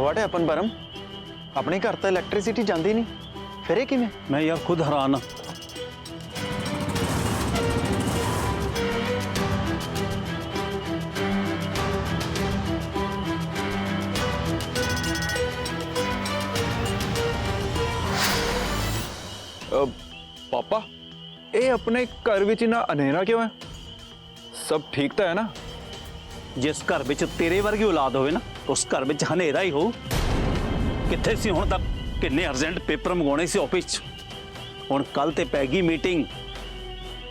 What happen परम? अपने घर तो इलैक्ट्रिसिटी जाती नहीं, फिर ये किवें? मैं यार खुद हैरान हाँ। पापा ये अपने घर विच इन्ना अनेरा क्यों है? सब ठीक तो है ना? जिस घर विच तेरे वर्गी औलाद होवे ना उस घर विच हनेरा ही हो। कित्थे सी हुण तक? किन्ने अर्जेंट पेपर मंगाने सी ऑफिस हुण कल ते पै गई मीटिंग।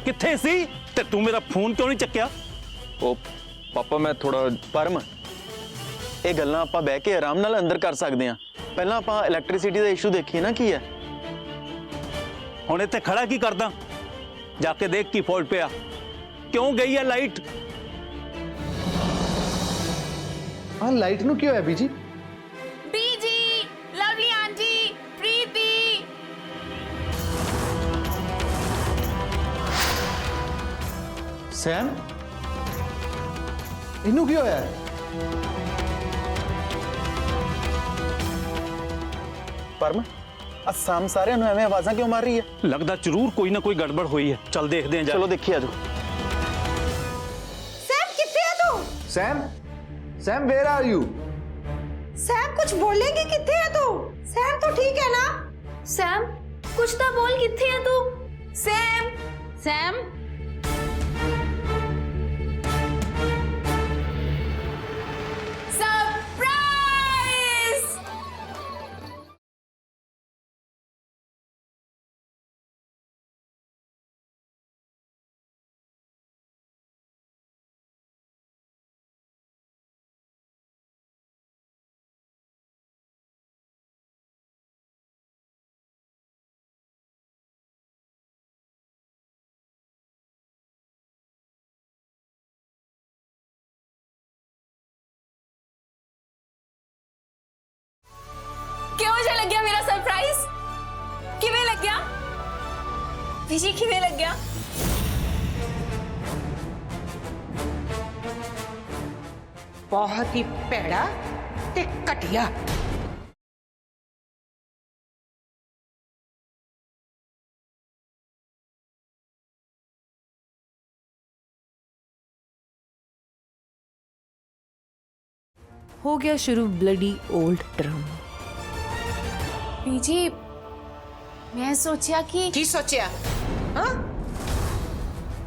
कित्थे सी ते तू मेरा फोन क्यों नहीं चक्या? ओ पापा मैं थोड़ा परम ये गल्लां आपां बैठ के आराम नाल अंदर कर सकते हैं। पहलां आपां इलैक्ट्रिसिटी का इशू देखिए ना की है। हुण इत्थे खड़ा की करदा? जाके देख की फॉल्ट पिया, क्यों गई है लाइट? हाँ लाइट नू क्यों है बीजी? बीजी, लवली आंटी, प्रीति। सैम इनू क्यों है? परम असम सारे एवं आवाज़ा क्यों मार रही है? लगता जरूर कोई ना कोई गड़बड़ हुई है। चल देखते हैं। चलो देखिए आजो। सैम किथे है तू? Sam Sam where are you? Sam कुछ बोलेंगे किथे है तू? सैम तो ठीक है ना? सैम कुछ तो बोल, किथे है तू? Sam Sam surprise. क्यों जो लग गया मेरा सरप्राइज? किवें लग गया? विजी किवें लग गया? बहुत ही भैड़ा ते घटिया। हो गया शुरू ब्लडी ओल्ड ड्रामा। बीजी मैं सोचा कि की सोचिया? हाँ?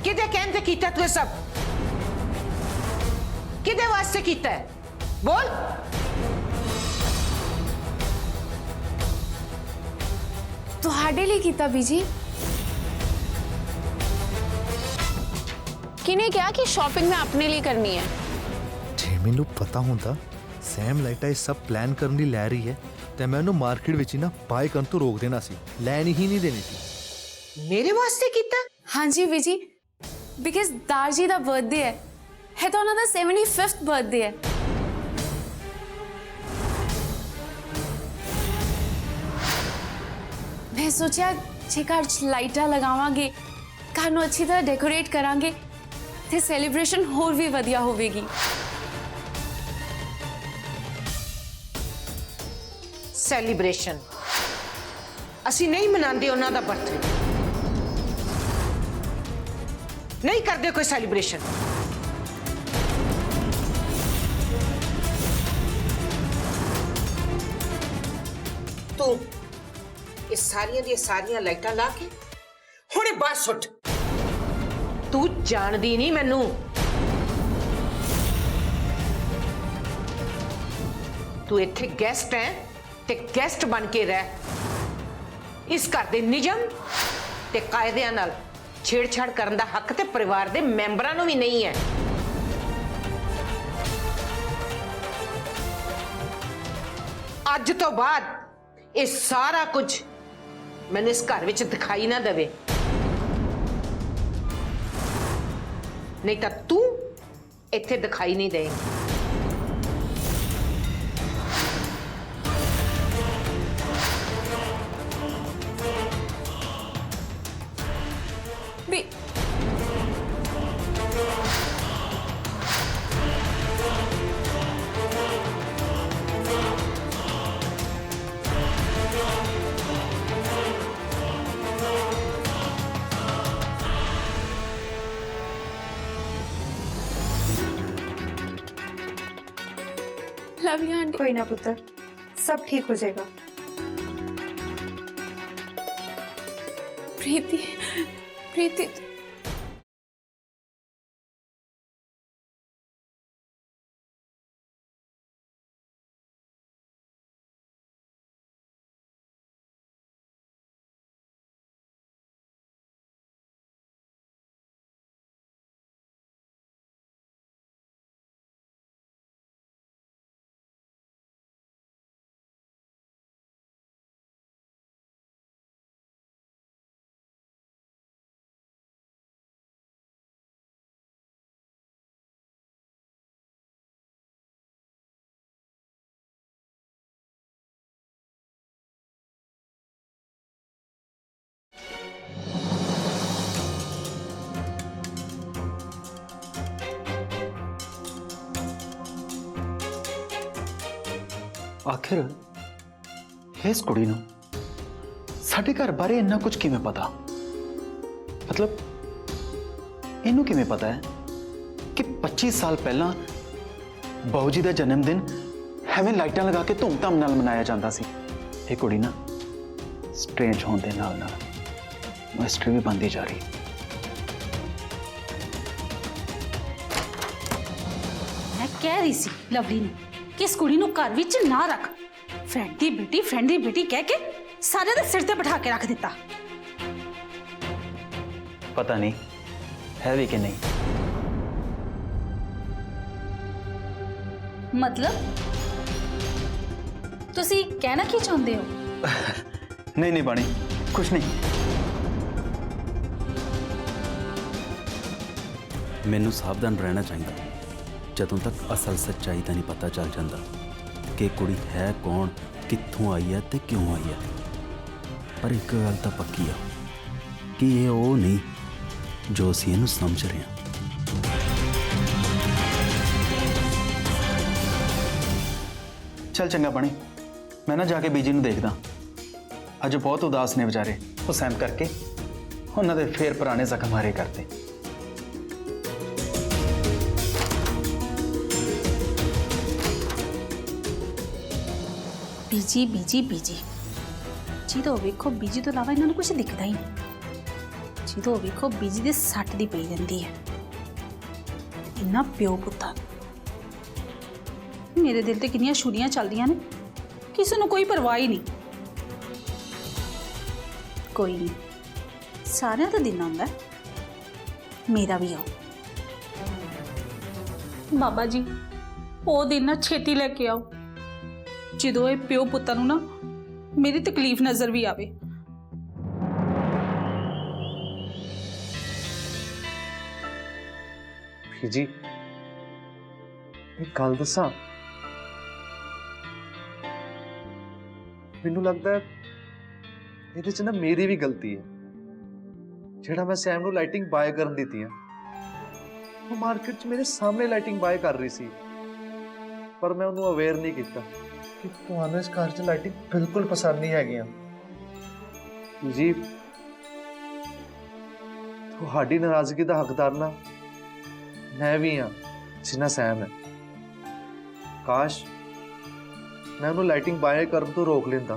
किदे कहते कीता तू सब? किदे वास्ते कीता है? बोल। तुहाडे लिए कीता बीजी। किने क्या कि शॉपिंग में अपने लिए करनी है। जे मैनू पता होंदा सैम लाइटा ये सब प्लान करने ली लै रही है तो मैं उन्हें मार्केट विच ही ना बाय करन तो रोक देना सी, लैन ही नहीं देनी सी। मेरे वास्ते कीता? हाँ जी बीजी, बिकॉज दारजी का बर्थडे है तो उन्होंने 75th बर्थडे है। मैं सोचा जे घर लाइटा लगावांगे, घर नूं अच्छी तरह डेकोरेट करांगे ते सेलिब्रेशन होर भी वधिया होवेगी। सेलिब्रेशन असी नहीं मनाते उन्हों का बर्थडे, नहीं करते कोई सेलिब्रेशन। तू ये सारियां लाइटां ला के हुणे बस उठ। तू जानदी नहीं मैनू। तू इत्थे गेस्ट है ते गेस्ट बन के रह। इस घर दे नियम ते कायदियां नाल छेड़छाड़ करन दा हक ते परिवार दे मैंबरां नूं भी नहीं है। अज तो बाद ये सारा कुछ मैंने इस घर विच दिखाई ना देवे, नहीं तो तू इत्थे दिखाई नहीं देगी। Love you aunty. कोई ना पुत्र, सब ठीक हो जाएगा। प्रीति प्रीति ਆਖਿਰ ਇਸ ਕੁੜੀ ਨੂੰ ਸਾਡੇ ਘਰ ਬਾਰੇ ਇੰਨਾ ਕੁਝ ਕਿਵੇਂ ਪਤਾ? ਮਤਲਬ ਇਹਨੂੰ ਕਿਵੇਂ ਪਤਾ ਹੈ ਕਿ 25 ਸਾਲ ਪਹਿਲਾਂ ਬਾਊ ਜੀ ਦਾ ਜਨਮ ਦਿਨ ਐਵੇਂ ਲਾਈਟਾਂ ਲਗਾ ਕੇ ਧੂਮਧਾਮ ਨਾਲ ਮਨਾਇਆ ਜਾਂਦਾ ਸੀ? ਇਹ ਕੁੜੀ ਨਾ ਸਟ੍ਰੇਂਜ ਹੋਣ ਦੇ ਨਾਲ ਨਾਲ ਮਿਸਟਰੀ ਵੀ ਬਣਦੀ ਜਾ ਰਹੀ। मैं कह रही सी लवली ने कि इस कुड़ी नूं घर विच ना रख। फ्रेंड दी बेटी कह के सारे दे सिर ते बिठा के रख दिता। पता नहीं है भी कि नहीं। मतलब तुसी कहना की चाहते हो? नहीं नहीं बाणी, कुछ नहीं। ਮੈਨੂੰ ਸਾਵਧਾਨ ਰਹਿਣਾ ਚਾਹੀਦਾ ਜਦੋਂ ਤੱਕ ਅਸਲ ਸੱਚਾਈ ਦਾ ਨਹੀਂ ਪਤਾ ਚੱਲ ਜਾਂਦਾ ਕਿ ਕੁੜੀ ਹੈ ਕੌਣ, ਕਿੱਥੋਂ ਆਈ ਹੈ ਤੇ ਕਿਉਂ ਆਈ ਹੈ। ਪਰ ਇੱਕ ਗੱਲ ਤਾਂ ਪੱਕੀ ਆ ਕਿ ਇਹ ਉਹ ਨਹੀਂ ਜੋ ਅਸੀਂ ਇਹਨੂੰ ਸਮਝ ਰਹੇ ਹਾਂ। चल चंगा बने, मैं ना जाके बीजी ਨੂੰ ਦੇਖਦਾ। ਅੱਜ ਬਹੁਤ ਉਦਾਸ ਨੇ ਵਿਚਾਰੇ। ਉਹ ਸਹਿਮ ਕਰਕੇ ਉਹਨਾਂ ਦੇ ਫੇਰ ਪੁਰਾਣੇ ਜ਼ਖਮ ਹਾਰੇ ਕਰਤੇ। बीजी बीजी बीजी जी तो वेखो बीजी तो इलावा इन्होंने कुछ दिखता ही नहीं। जी तो वेखो बीजी दे सट दी पई रहिंदी है। इन्ना प्यो पुत्ता मेरे दिल ते कितनी छुरियां चलदियां ने, किसी नूं कोई परवाह ही नहीं। कोई नहीं, सारियां दा दिन आंदा है, मेरा भी आओ। बाबा जी वो दिन ना छेती लेके आओ ਜਦੋਂ ਇਹ ਪਿਓ ਪੁੱਤਾਂ ਨੂੰ ਨਾ ਮੇਰੀ ਤਕਲੀਫ ਨਜ਼ਰ ਵੀ ਆਵੇ। ਜੀ ਇੱਕ ਗੱਲ ਦੱਸਾਂ, ਮੈਨੂੰ ਲੱਗਦਾ ਹੈ ਇਹਦੇ ਚ ਨਾ ਮੇਰੀ ਵੀ ਗਲਤੀ ਹੈ। ਜਿਹੜਾ ਮੈਂ ਸੈਮ ਨੂੰ ਲਾਈਟਿੰਗ ਬਾਏ ਕਰਨ ਦਿੱਤੀ ਆ, ਉਹ ਮਾਰਕੀਟ 'ਚ ਮੇਰੇ ਸਾਹਮਣੇ ਲਾਈਟਿੰਗ ਬਾਏ ਕਰ ਰਹੀ ਸੀ, ਪਰ ਮੈਂ ਉਹਨੂੰ ਅਵੇਅਰ ਨਹੀਂ ਕੀਤਾ ਕਿ ਤੁਹਾਨੂੰ ਇਸ ਘਰ 'ਚ ਲਾਈਟਿੰਗ ਬਿਲਕੁਲ ਪਸੰਦ ਨਹੀਂ ਹੈਗੀਆਂ। ਜੀ ਤੁਹਾਡੀ ਨਾਰਾਜ਼ਗੀ ਦਾ ਹੱਕਦਾਰ ਨਾ ਮੈਂ ਵੀ ਹਾਂ ਜਿੰਨਾ ਸੈਮ ਹੈ। ਕਾਸ਼ ਮੈਂ ਉਹਨੂੰ ਲਾਈਟਿੰਗ ਬਾਏ ਕਰਨ ਤੋਂ ਰੋਕ ਲੈਂਦਾ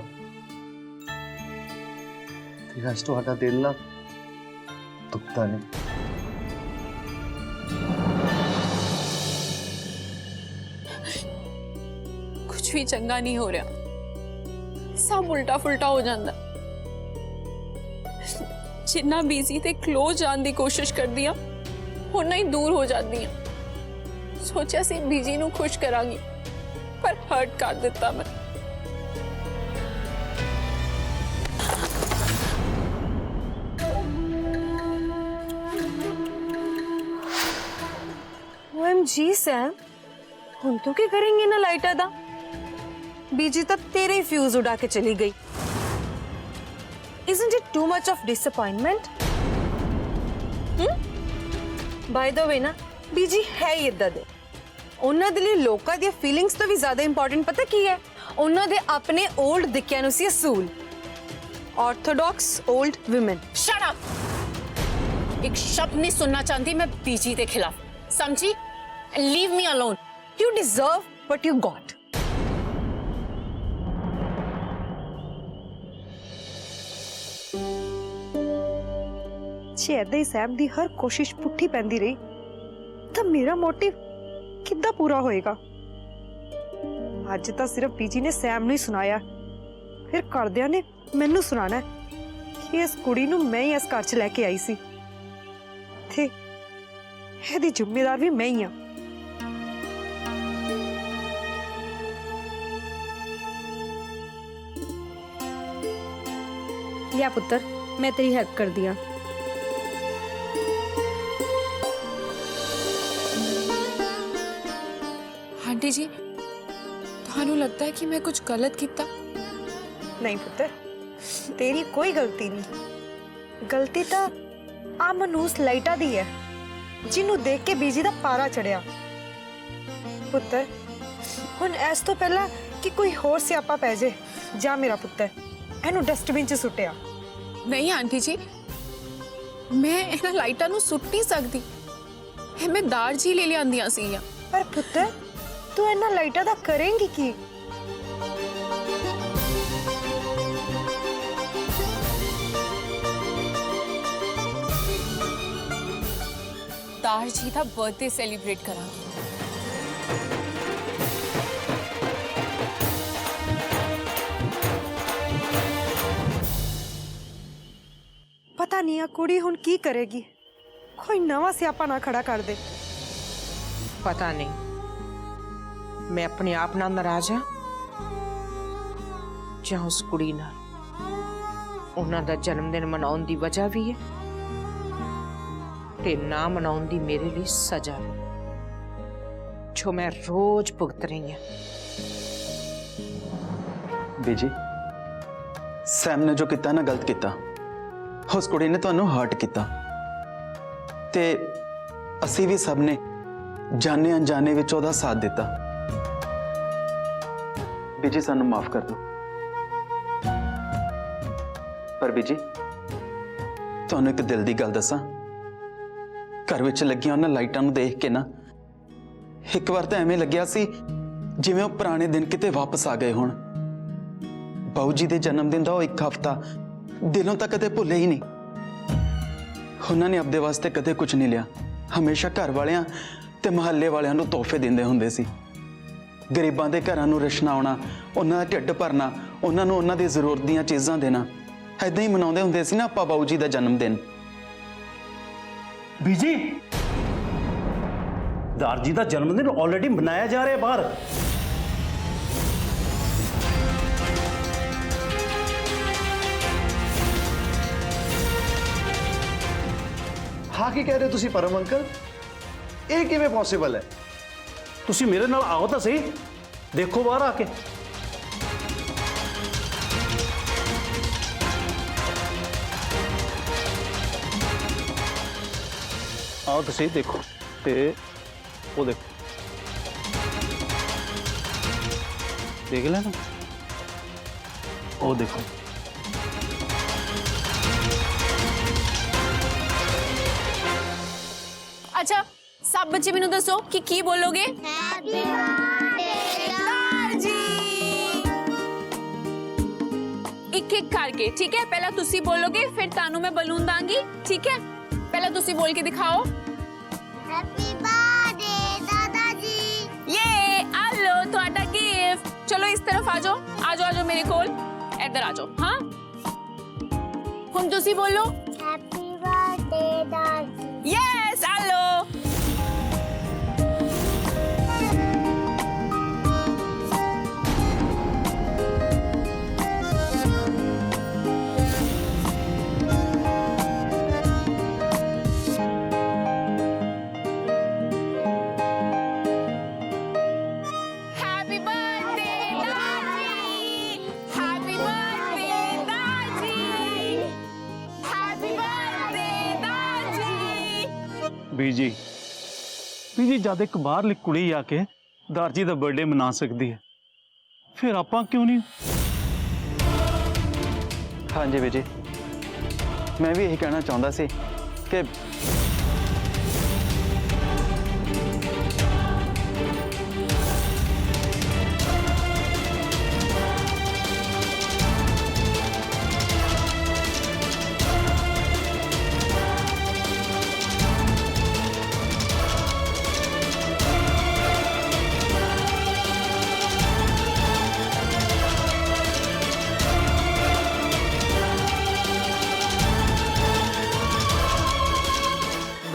ਤੇ ਅੱਜ ਤੁਹਾਡਾ ਦਿਲ ਨਾ ਦੁਖਦਾ ਨਹੀਂ। कुछ भी चंगा नहीं हो रहा, सब उल्टा फुलटा हो जाता। जिन्ना बिजी ते क्लोज जाने की कोशिश करदी आ, उन्ना ही दूर हो जाती आ। सोचा सी बीजी नू खुश करांगी, पर हर्ट कर दिता मैं। OMG सैम, हम तो क्या करेंगे ना लाइटा दा? बीजी तक तेरे ही फ्यूज उड़ा के चली गई। Isn't it too much of disappointment? By the way ना, बीजी है ही इदा दे। उन्हां दे लई लोकां दी फीलिंग्स तो भी ज्यादा इंपॉर्टेंट पता की है? उन्हां दे अपने ओल्ड दिक्कियां नूं सी असूल। Orthodox old women. Shut up! एक शब्द नहीं सुनना चाहती मैं बीजी के खिलाफ, समझी? Leave me alone. You deserve what you got. ਜੇ ਐਦਾਂ ਹੀ ਸੈਮ ਦੀ ਹਰ ਕੋਸ਼ਿਸ਼ ਪੁੱਠੀ ਪੈਂਦੀ ਰਹੀ ਤਾਂ ਮੇਰਾ ਮੋਟਿਵ ਕਿੱਦਾਂ ਪੂਰਾ ਹੋਏਗਾ। ਅੱਜ ਤਾਂ ਸਿਰਫ ਬੀਜੀ ਨੇ ਸੈਮ ਨੂੰ ਹੀ ਸੁਣਾਇਆ, ਫਿਰ ਘਰਦਿਆਂ ਨੇ ਮੈਨੂੰ ਸੁਣਾਣਾ ਕਿ ਇਸ ਕੁੜੀ ਨੂੰ ਮੈਂ ਹੀ ਇਸ ਘਰ 'ਚ ਲੈ ਕੇ ਆਈ ਸੀ ਤੇ ਇਹਦੀ ਜ਼ਿੰਮੇਵਾਰ ਵੀ ਮੈਂ ਹੀ ਆ। ਲਿਆ ਪੁੱਤਰ, ਮੈਂ ਤੇਰੀ ਹੈਲਪ ਕਰਦੀ ਆ। आंटी जी ਤੁਹਾਨੂੰ लगता है कि मैं कुछ गलत किया? नहीं पुत्र, तेरी कोई गलती नहीं। गलती तो आ मनूस लाइटा दी है जिन्हों देख के बीजी दा पारा चढ़िया। पुत्र हुण इस तो पहला कि कोई होर स्यापा पै जे, जा मेरा पुत्र इहनूं डस्टबिन च सुट्टिया। नहीं आंटी जी, मैं इन्हां लाइटां नूं सुट नहीं सकदी, मैं दार जी ले लियांदियां सीगियां। पर पुत्र तू इन्हां लाइटां दा करेंगी की? दार जी दा बर्थडे सेलिब्रेट करांगी। पता नहीं आ कुड़ी हुण की करेगी, कोई नवा स्यापा ना खड़ा कर दे। पता नहीं मैं अपने आप नाल नाराज हाँ ਜਾਂ ਉਸ ਕੁੜੀ ਨਾਲ। ਉਹਨਾਂ ਦਾ ਜਨਮ ਦਿਨ ਮਨਾਉਣ ਦੀ ਵਜ੍ਹਾ ਵੀ ਹੈ ਤੇ ਨਾ ਮਨਾਉਣ ਦੀ ਮੇਰੇ ਲਈ ਸਜ਼ਾ ਵੀ, ਜੋ ਮੈਂ ਰੋਜ਼ ਭੁਗਤ ਰਹੀ ਹਾਂ। ਬੀਜੀ ਸੈਮ ਨੇ ਜੋ ਕੀਤਾ ਨਾ ਗਲਤ ਕੀਤਾ। ਉਸ ਕੁੜੀ ਨੇ ਤੁਹਾਨੂੰ ਹਰਟ ਕੀਤਾ ਤੇ ਅਸੀਂ ਵੀ ਸਭ ਨੇ ਜਾਣੇ ਅਣਜਾਣੇ ਵਿੱਚ ਉਹਦਾ ਸਾਥ ਦਿੱਤਾ। ਬੀਜੀ ਸਾਨੂੰ ਮਾਫ ਕਰ ਦਿਓ। पर बीजी ਤੁਹਾਨੂੰ ਇੱਕ ਦਿਲ ਦੀ ਗੱਲ ਦੱਸਾਂ, ਘਰ ਵਿੱਚ ਲੱਗੀਆਂ ਉਹਨਾਂ ਲਾਈਟਾਂ ਨੂੰ ਦੇਖ ਕੇ ਨਾ ਇੱਕ ਵਾਰ ਤਾਂ ਐਵੇਂ ਲੱਗਿਆ ਸੀ ਜਿਵੇਂ ਉਹ ਪੁਰਾਣੇ ਦਿਨ ਕਿਤੇ ਵਾਪਸ ਆ ਗਏ ਹੋਣ। ਬਾਊ ਜੀ ਦੇ ਜਨਮ ਦਿਨ ਦਾ ਉਹ ਇੱਕ ਹਫ਼ਤਾ ਦਿਲੋਂ ਤਾਂ ਕਦੇ ਭੁੱਲੇ ਹੀ ਨਹੀਂ। ਉਹਨਾਂ ਨੇ ਆਪਦੇ ਵਾਸਤੇ ਕਦੇ ਕੁਝ ਨਹੀਂ ਲਿਆ, ਹਮੇਸ਼ਾ ਘਰ ਵਾਲਿਆਂ ਤੇ ਮੁਹੱਲੇ ਵਾਲਿਆਂ ਨੂੰ ਤੋਹਫੇ ਦਿੰਦੇ ਹੁੰਦੇ ਸੀ। ਗਰੀਬਾਂ ਦੇ ਘਰਾਂ ਨੂੰ ਰਸ਼ਨਾਉਣਾ, ਉਹਨਾਂ ਦਾ ਢਿੱਡ ਭਰਨਾ, ਉਹਨਾਂ ਨੂੰ ਉਹਨਾਂ ਦੀ ਜ਼ਰੂਰਤ ਦੀਆਂ ਚੀਜ਼ਾਂ ਦੇਣਾ, ऐदा ही मनाते होंगे सी ना आपा बाऊ जी का जन्मदिन। बीजी दार जी का जन्मदिन ऑलरेडी मनाया जा रहा है बाहर। हाँ की कह रहे हो तुसी परम अंकल, ये किवें पॉसिबल है? तुसी मेरे नाल आओ तो सही, देखो बाहर आके। आओ तो सही, देखो ते वो देखो, देख लेना, वो देखो। अच्छा सब बच्चे मैनू दसो कि की बोलोगे? एक एक करके, ठीक है? पहला तुसी बोलोगे फिर तानू मैं बलून दांगी, ठीक है? पहला तुसी बोल के दिखाओ। हैप्पी बर्थडे दादाजी। ये आ लो तुम्हारा गिफ्ट। चलो इस तरफ आ जाओ, आ जाओ, आ जाओ मेरे कोल, इधर आ जाओ। हाँ हम तुसी बोलो हैप्पी बर्थडे दादाजी। यस आ लो। बीजी बीजी जद एक बाहरली कुड़ी आके दार जी का बर्थडे मना सकती है, फिर आपां क्यों नहीं? हाँ जी बीजी, मैं भी यही कहना चाहता सी कि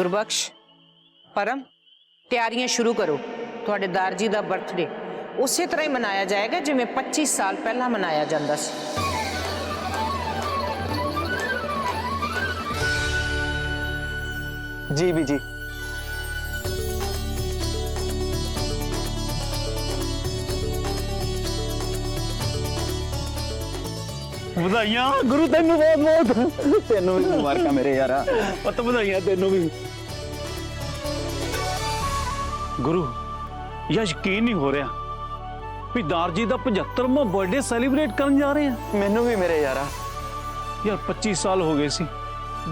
गुरबख्श परम ਤਿਆਰੀਆਂ ਸ਼ੁਰੂ ਕਰੋ। ਤੁਹਾਡੇ ਦਾਰ ਜੀ ਦਾ ਬਰਥਡੇ ਉਸੇ ਤਰ੍ਹਾਂ ਹੀ ਮਨਾਇਆ ਜਾਏਗਾ ਜਿਵੇਂ 25 ਸਾਲ ਪਹਿਲਾਂ ਮਨਾਇਆ ਜਾਂਦਾ ਸੀ। जी बीजी। ਵਧਾਈਆਂ ਗੁਰੂ ਤੈਨੂੰ ਬਹੁਤ ਬਹੁਤ तेनों भी मुबारक मेरे यारा। ਪੁੱਤ ਵਧਾਈਆਂ ਤੈਨੂੰ ਵੀ। ਗੁਰੂ ਯਾਰ ਯਕੀਨ ਨਹੀਂ ਹੋ ਰਿਹਾ ਵੀ ਦਾਰ ਜੀ ਦਾ 75ਵਾਂ ਬਰਥਡੇ ਸੈਲੀਬ੍ਰੇਟ ਕਰਨ ਜਾ ਰਹੇ ਆ। मैनू भी मेरे यारा। ਯਾਰ 25 ਸਾਲ ਹੋ ਗਏ ਸੀ।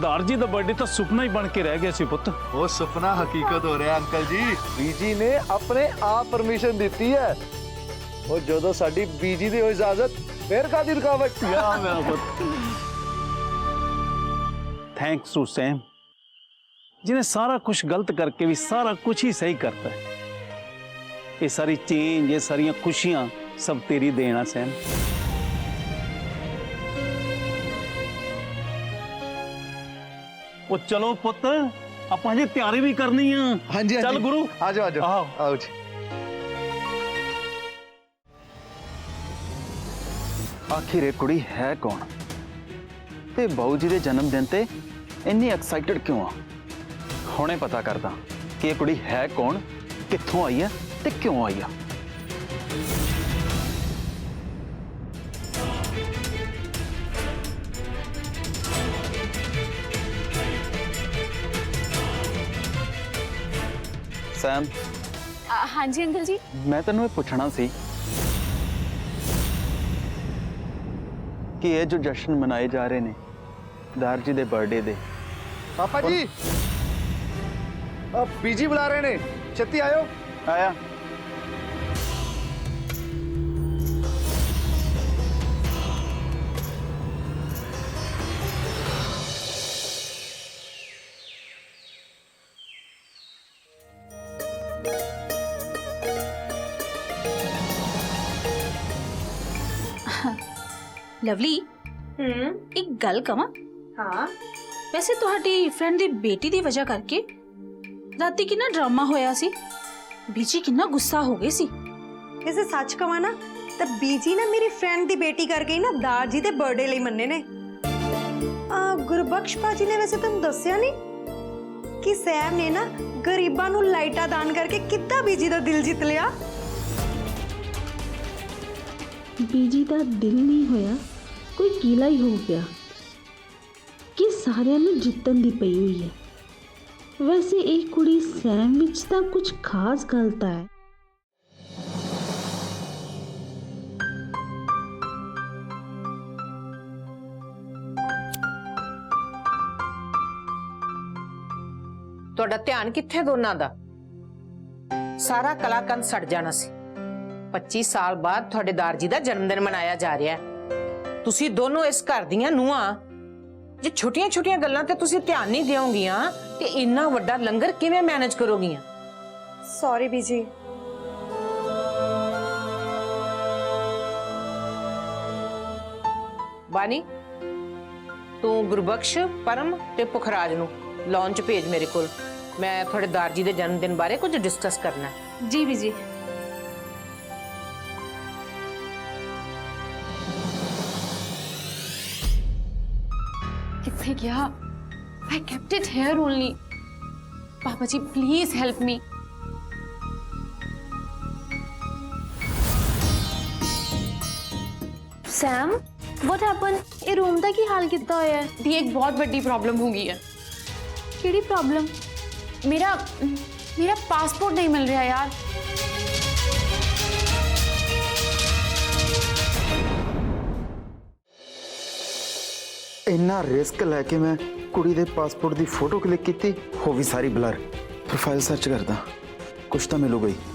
ਦਾਰ ਜੀ ਦਾ ਬਰਥਡੇ ਤਾਂ ਸੁਪਨਾ ਹੀ ਬਣ ਕੇ ਰਹਿ ਗਿਆ ਸੀ ਪੁੱਤ। वो सपना हकीकत हो रहा है अंकल जी। बीजी ने अपने आप परमिशन दी है और जो साडी बीजी दी होई इजाजत फिर कादी रुकावट। ਯਾ ਮੇਰਾ ਪੁੱਤ। थैंक्स टू सैम जिन्हें सारा कुछ गलत करके भी सारा कुछ ही सही करता है। ये सारी चेंज, ये सारियां खुशियां सब तेरी देना सैम। वो चलो पुत आप हजे तैयारी भी करनी है। हाँ जी चल गुरु आ जाओ आ जाओ आओ। आओ जी। आखिर ये कुड़ी है कौन ते बाऊ जी दे जन्मदिन ते इन्नी एक्साइटेड क्यों आ। हुणे पता करदा कि ये कुड़ी है कौन, कित्थों आई है ते क्यों आई है। सैम हाँ जी अंकल जी। मैं तेनों पूछना सी कि ये जो जश्न मनाए जा रहे ने दार जी दे बर्थडे दे। पापा जी अब बीजी बुला रहे ने, छत्ती आयो। आया ਲਵਲੀ ਇੱਕ ਗੱਲ ਕਵਾਂ। ਹਾਂ ਵੈਸੇ ਤੁਹਾਡੀ ਫਰੈਂਡ ਦੀ ਬੇਟੀ ਦੀ ਵਜ੍ਹਾ ਕਰਕੇ ਰਾਤੀ ਕਿੰਨਾ ਡਰਾਮਾ ਹੋਇਆ ਸੀ। ਬੀਜੀ ਕਿੰਨਾ ਗੁੱਸਾ ਹੋ ਗਈ ਸੀ। ਵੈਸੇ ਸੱਚ ਕਵਾਂ ਨਾ ਤਾਂ ਬੀਜੀ ਨਾ ਮੇਰੀ ਫਰੈਂਡ ਦੀ ਬੇਟੀ ਕਰਕੇ ਹੀ ਨਾ ਦਾਰ ਜੀ ਦੇ ਬਰਥਡੇ ਲਈ ਮੰਨੇ ਨੇ। ਗੁਰਬਖਸ਼ ਭਾਜੀ ਨੇ ਵੈਸੇ ਤੁਹਾਨੂੰ ਦੱਸਿਆ ਨਹੀਂ ਕਿ ਸੈਮ ਨੇ ਨਾ ਗਰੀਬਾਂ ਨੂੰ ਲਾਈਟਾਂ ਦਾਨ ਕਰਕੇ ਕਿੱਦਾਂ ਬੀਜੀ ਦਾ ਦਿਲ ਜਿੱਤ ਲਿਆ। ਬੀਜੀ ਦਾ ਦਿਲ ਨਹੀਂ ਹੋਇਆ, ਕੋਈ ਕੀਲਾ ਹੀ ਹੋ ਗਿਆ ਕਿ ਸਾਰਿਆਂ ਨੂੰ ਜਿੱਤਣ ਦੀ ਪਈ ਹੋਈ ਹੈ। ਵੈਸੇ ਇਹ ਕੁੜੀ ਸੈਮ ਵਿੱਚ ਤਾਂ ਕੁਝ ਖਾਸ ਗੱਲ ਤਾਂ ਹੈ। ਤੁਹਾਡਾ ਧਿਆਨ ਕਿੱਥੇ ਦੋਨਾਂ ਦਾ? ਸਾਰਾ ਕਲਾਕੰਦ ਸੜ ਜਾਣਾ ਸੀ। 25 ਸਾਲ ਬਾਅਦ ਤੁਹਾਡੇ ਦਾਰ ਜੀ ਦਾ ਜਨਮ ਦਿਨ ਮਨਾਇਆ ਜਾ ਰਿਹਾ ਹੈ। ਤੁਸੀਂ ਦੋਨੋਂ ਇਸ ਘਰ ਦੀਆਂ ਨੂੰਹਾਂ, ਜੇ ਛੋਟੀਆਂ-ਛੋਟੀਆਂ ਗੱਲਾਂ ਤੇ ਤੁਸੀਂ ਧਿਆਨ ਨਹੀਂ ਦਿਓਗੀਆਂ ਤੇ ਇੰਨਾ ਵੱਡਾ ਲੰਗਰ ਕਿਵੇਂ ਮੈਨੇਜ ਕਰੋਗੀਆਂ? ਸੌਰੀ ਬੀਜੀ। ਬਾਨੀ ਤੂੰ ਗੁਰਬਖਸ਼, ਪਰਮ ਤੇ ਪੁਖਰਾਜ ਨੂੰ ਲੌਂਚ ਭੇਜ ਮੇਰੇ ਕੋਲ। ਮੈਂ ਤੁਹਾਡੇ ਦਾਰ ਜੀ ਦੇ ਜਨਮ ਦਿਨ ਬਾਰੇ ਕੁਝ ਡਿਸਕਸ ਕਰਨਾ ਹੈ। जी बीजी। किथे गया? I kept it here only. पापा जी please help me. Sam what happen? ये रूम ਦਾ ਕੀ ਹਾਲ ਕੀਤਾ ਹੋਇਆ ਹੈ? दी एक बहुत बड़ी प्रॉब्लम हो गई है। ਕਿਹੜੀ ਪ੍ਰੋਬਲਮ? मेरा पासपोर्ट नहीं मिल रहा यार। इन्ना रिस्क लैके मैं कुड़ी दे पासपोर्ट दी फोटो क्लिक की, हो भी सारी ब्लर। प्रोफाइल सर्च करदा, कुछ तो मिलूगा ही।